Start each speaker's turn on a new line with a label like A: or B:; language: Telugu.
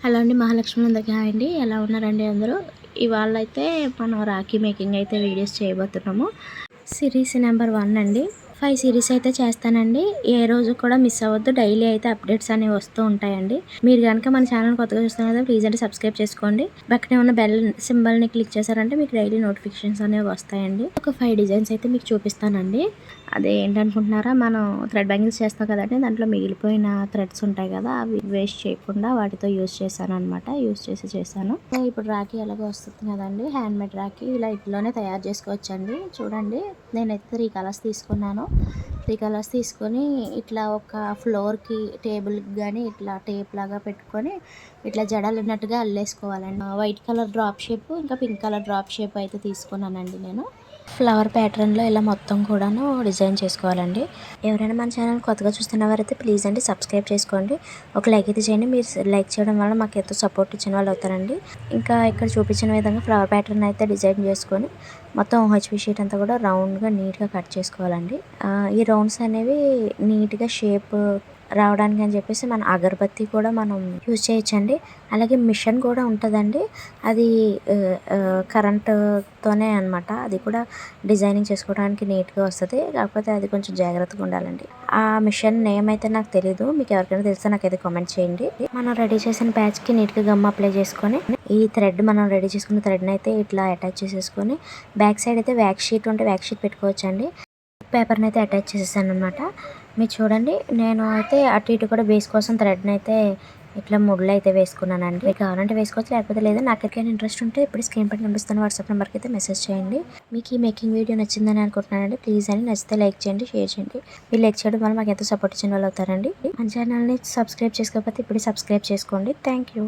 A: హలో అండి, మహాలక్ష్మి అందరికీ హాయ్ అండి. ఎలా ఉన్నారండి అందరూ? ఇవాళ అయితే మనం రాఖీ మేకింగ్ అయితే వీడియోస్ చేయబోతున్నాము. సిరీస్ నెంబర్ 1 అండి. 5 సిరీస్ అయితే చేస్తానండి. ఏ రోజు కూడా మిస్ అవ్వద్దు. డైలీ అయితే అప్డేట్స్ అనేవి వస్తూ ఉంటాయండి. మీరు కనుక మన ఛానల్ కొత్తగా చూస్తున్నారు కదా, ప్లీజ్ అంటే సబ్స్క్రైబ్ చేసుకోండి. పక్కనే ఉన్న బెల్ సింబల్ని క్లిక్ చేశారంటే మీకు డైలీ నోటిఫికేషన్స్ అనేవి వస్తాయండి. ఒక 5 డిజైన్స్ అయితే మీకు చూపిస్తానండి. అదే ఏంటనుకుంటున్నారా, మనం థ్రెడ్ బ్యాంగిల్స్ చేస్తాం కదండి, దాంట్లో మిగిలిపోయిన థ్రెడ్స్ ఉంటాయి కదా, అవి వేస్ట్ చేయకుండా వాటితో యూస్ చేశాను. ఇప్పుడు రాఖీ ఎలాగో వస్తుంది కదండి, హ్యాండ్ మేడ్ రాఖీ ఇలా ఇంట్లోనే తయారు చేసుకోవచ్చండి. చూడండి, నేనైతే 3 కలర్స్ తీసుకున్నాను. 3 కలర్స్ తీసుకొని ఇట్లా ఒక ఫ్లోర్కి టేబుల్కి కానీ ఇట్లా టేప్ లాగా పెట్టుకొని ఇట్లా జడలు ఉన్నట్టుగా అల్లేసుకోవాలండి. వైట్ కలర్ డ్రాప్ షేప్ ఇంకా పింక్ కలర్ డ్రాప్ షేప్ అయితే తీసుకున్నానండి నేను. ఫ్లవర్ ప్యాటర్న్లో ఇలా మొత్తం కూడాను డిజైన్ చేసుకోవాలండి. ఎవరైనా మన ఛానల్ కొత్తగా చూస్తున్న వారైతే ప్లీజ్ అండి సబ్స్క్రైబ్ చేసుకోండి. ఒక లైక్ అయితే చేయండి. మీరు లైక్ చేయడం వల్ల మాకు ఎంతో సపోర్ట్ ఇచ్చిన వాళ్ళు అవుతారండి. ఇంకా ఇక్కడ చూపించిన విధంగా ఫ్లవర్ ప్యాటర్న్ అయితే డిజైన్ చేసుకొని మొత్తం హెచ్పి షీట్ అంతా కూడా రౌండ్గా నీట్గా కట్ చేసుకోవాలండి. ఈ రౌండ్స్ అనేవి నీట్గా షేప్ రావడానికి అని చెప్పేసి మన అగరబత్తి కూడా మనం యూజ్ చేయొచ్చండి. అలాగే మిషన్ కూడా ఉంటుందండి, అది కరెంటుతోనే అనమాట. అది కూడా డిజైనింగ్ చేసుకోవడానికి నీట్గా వస్తుంది. కాకపోతే అది కొంచెం జాగ్రత్తగా ఉండాలండి. ఆ మిషన్ నేమ్ అయితే నాకు తెలీదు, మీకు ఎవరికైనా తెలిస్తే నాకైతే కామెంట్ చేయండి. మనం రెడీ చేసిన ప్యాచ్కి నీట్గా గమ్ అప్లై చేసుకొని ఈ థ్రెడ్ మనం రెడీ చేసుకున్న థ్రెడ్ని అయితే ఇట్లా అటాచ్ చేసేసుకొని బ్యాక్ సైడ్ అయితే వ్యాక్స్ షీట్ ఉంటే వ్యాక్స్ షీట్ పెట్టుకోవచ్చండి. పేపర్ని అయితే అటాచ్ చేసేసాను అనమాట. మీరు చూడండి, నేను అయితే అటు ఇటు కూడా బేస్ కోసం థ్రెడ్ని అయితే ఇట్లా ముళ్ళు అయితే వేసుకున్నానండి. మీకు కావాలంటే వేసుకోవచ్చు, లేకపోతే లేదు. నాకు ఎక్కడికైనా ఇంట్రెస్ట్ ఉంటే ఇప్పుడు స్క్రీన్ పైన కనిపిస్తున్న వాట్సాప్ నెంబర్కి అయితే మెసేజ్ చేయండి. మీకు ఈ మేకింగ్ వీడియో నచ్చిందని అనుకుంటున్నానండి. ప్లీజ్ అని నచ్చితే లైక్ చేయండి, షేర్ చేయండి. మీరు లైక్ చేయడం వల్ల మాకు ఎంతో సపోర్ట్ ఇచ్చిన వాళ్ళు అవుతారండి. మన ఛానల్ని సబ్స్క్రైబ్ చేసుకోకపోతే ఇప్పుడు సబ్స్క్రైబ్ చేసుకోండి. Thank you.